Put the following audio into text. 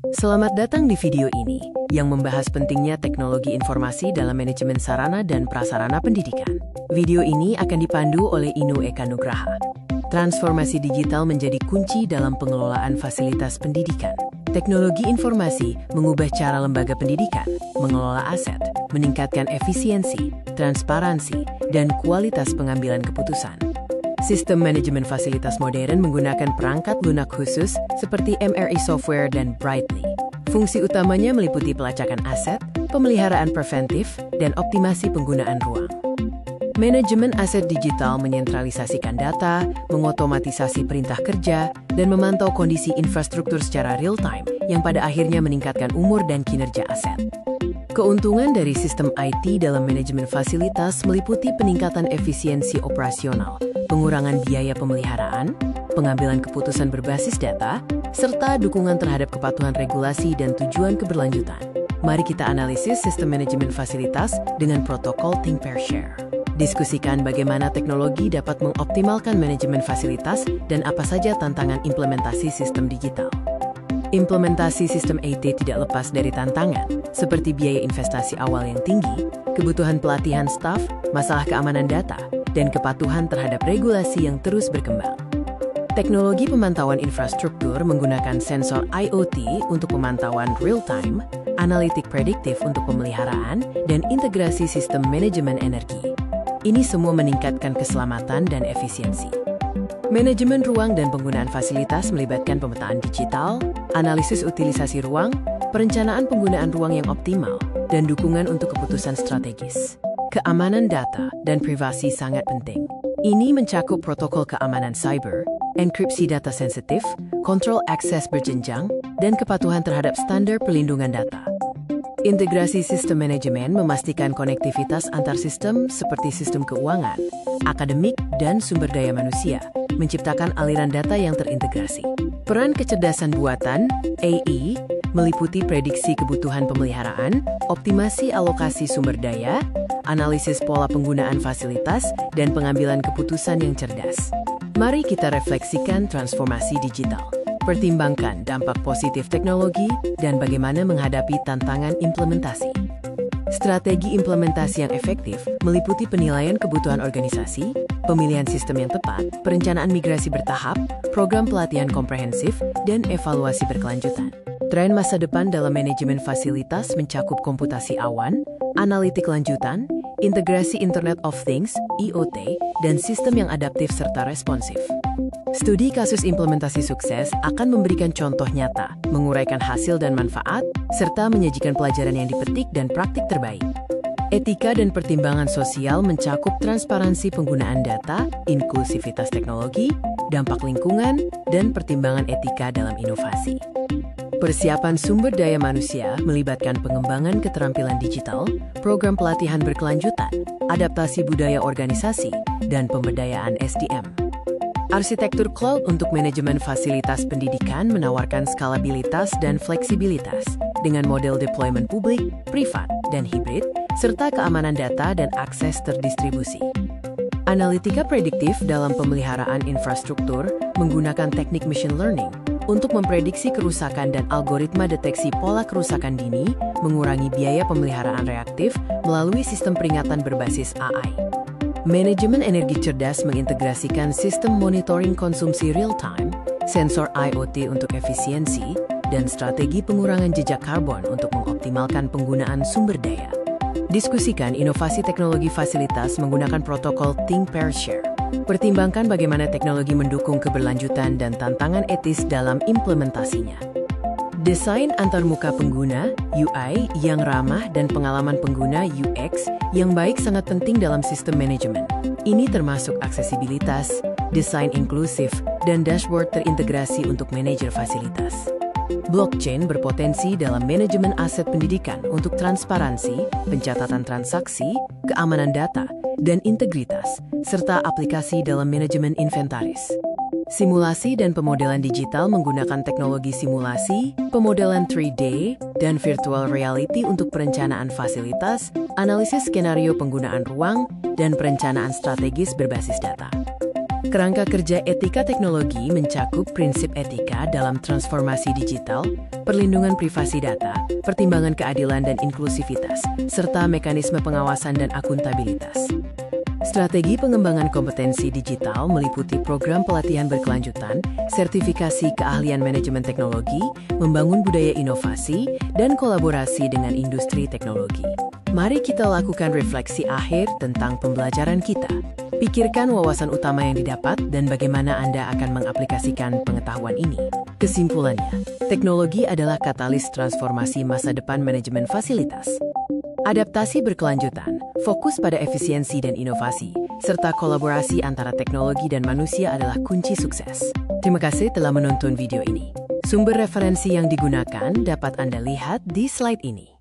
Selamat datang di video ini yang membahas pentingnya teknologi informasi dalam manajemen sarana dan prasarana pendidikan. Video ini akan dipandu oleh Inu Eka Nugraha. Transformasi digital menjadi kunci dalam pengelolaan fasilitas pendidikan. Teknologi informasi mengubah cara lembaga pendidikan mengelola aset, meningkatkan efisiensi, transparansi, dan kualitas pengambilan keputusan. Sistem manajemen fasilitas modern menggunakan perangkat lunak khusus seperti MRI Software dan Brightly. Fungsi utamanya meliputi pelacakan aset, pemeliharaan preventif, dan optimasi penggunaan ruang. Manajemen aset digital menyentralisasikan data, mengotomatisasi perintah kerja, dan memantau kondisi infrastruktur secara real-time yang pada akhirnya meningkatkan umur dan kinerja aset. Keuntungan dari sistem IT dalam manajemen fasilitas meliputi peningkatan efisiensi operasional, pengurangan biaya pemeliharaan, pengambilan keputusan berbasis data, serta dukungan terhadap kepatuhan regulasi dan tujuan keberlanjutan. Mari kita analisis sistem manajemen fasilitas dengan protokol Think Pair Share. Diskusikan bagaimana teknologi dapat mengoptimalkan manajemen fasilitas dan apa saja tantangan implementasi sistem digital. Implementasi sistem IT tidak lepas dari tantangan, seperti biaya investasi awal yang tinggi, kebutuhan pelatihan staf, masalah keamanan data, dan kepatuhan terhadap regulasi yang terus berkembang. Teknologi pemantauan infrastruktur menggunakan sensor IoT untuk pemantauan real-time, analitik prediktif untuk pemeliharaan, dan integrasi sistem manajemen energi. Ini semua meningkatkan keselamatan dan efisiensi. Manajemen ruang dan penggunaan fasilitas melibatkan pemetaan digital, analisis utilisasi ruang, perencanaan penggunaan ruang yang optimal, dan dukungan untuk keputusan strategis. Keamanan data dan privasi sangat penting. Ini mencakup protokol keamanan cyber, enkripsi data sensitif, kontrol akses berjenjang, dan kepatuhan terhadap standar perlindungan data. Integrasi sistem manajemen memastikan konektivitas antar sistem seperti sistem keuangan, akademik, dan sumber daya manusia, menciptakan aliran data yang terintegrasi. Peran kecerdasan buatan, AI, meliputi prediksi kebutuhan pemeliharaan, optimasi alokasi sumber daya, analisis pola penggunaan fasilitas, dan pengambilan keputusan yang cerdas. Mari kita refleksikan transformasi digital. Pertimbangkan dampak positif teknologi dan bagaimana menghadapi tantangan implementasi. Strategi implementasi yang efektif meliputi penilaian kebutuhan organisasi, pemilihan sistem yang tepat, perencanaan migrasi bertahap, program pelatihan komprehensif, dan evaluasi berkelanjutan. Tren masa depan dalam manajemen fasilitas mencakup komputasi awan, analitik lanjutan, integrasi Internet of Things, IoT, dan sistem yang adaptif serta responsif. Studi kasus implementasi sukses akan memberikan contoh nyata, menguraikan hasil dan manfaat, serta menyajikan pelajaran yang dipetik dan praktik terbaik. Etika dan pertimbangan sosial mencakup transparansi penggunaan data, inklusivitas teknologi, dampak lingkungan, dan pertimbangan etika dalam inovasi. Persiapan sumber daya manusia melibatkan pengembangan keterampilan digital, program pelatihan berkelanjutan, adaptasi budaya organisasi, dan pemberdayaan SDM. Arsitektur cloud untuk manajemen fasilitas pendidikan menawarkan skalabilitas dan fleksibilitas dengan model deployment publik, privat, dan hibrid, serta keamanan data dan akses terdistribusi. Analitika prediktif dalam pemeliharaan infrastruktur menggunakan teknik machine learning untuk memprediksi kerusakan dan algoritma deteksi pola kerusakan dini, mengurangi biaya pemeliharaan reaktif melalui sistem peringatan berbasis AI. Manajemen energi cerdas mengintegrasikan sistem monitoring konsumsi real-time, sensor IoT untuk efisiensi, dan strategi pengurangan jejak karbon untuk mengoptimalkan penggunaan sumber daya. Diskusikan inovasi teknologi fasilitas menggunakan protokol Think Pair Share. Pertimbangkan bagaimana teknologi mendukung keberlanjutan dan tantangan etis dalam implementasinya. Desain antarmuka pengguna, UI, yang ramah dan pengalaman pengguna UX yang baik sangat penting dalam sistem manajemen. Ini termasuk aksesibilitas, desain inklusif, dan dashboard terintegrasi untuk manajer fasilitas. Blockchain berpotensi dalam manajemen aset pendidikan untuk transparansi, pencatatan transaksi, keamanan data, dan integritas, serta aplikasi dalam manajemen inventaris. Simulasi dan pemodelan digital menggunakan teknologi simulasi, pemodelan 3D, dan virtual reality untuk perencanaan fasilitas, analisis skenario penggunaan ruang, dan perencanaan strategis berbasis data. Kerangka kerja etika teknologi mencakup prinsip etika dalam transformasi digital, perlindungan privasi data, pertimbangan keadilan dan inklusivitas, serta mekanisme pengawasan dan akuntabilitas. Strategi pengembangan kompetensi digital meliputi program pelatihan berkelanjutan, sertifikasi keahlian manajemen teknologi, membangun budaya inovasi, dan kolaborasi dengan industri teknologi. Mari kita lakukan refleksi akhir tentang pembelajaran kita. Pikirkan wawasan utama yang didapat dan bagaimana Anda akan mengaplikasikan pengetahuan ini. Kesimpulannya, teknologi adalah katalis transformasi masa depan manajemen fasilitas. Adaptasi berkelanjutan, fokus pada efisiensi dan inovasi, serta kolaborasi antara teknologi dan manusia adalah kunci sukses. Terima kasih telah menonton video ini. Sumber referensi yang digunakan dapat Anda lihat di slide ini.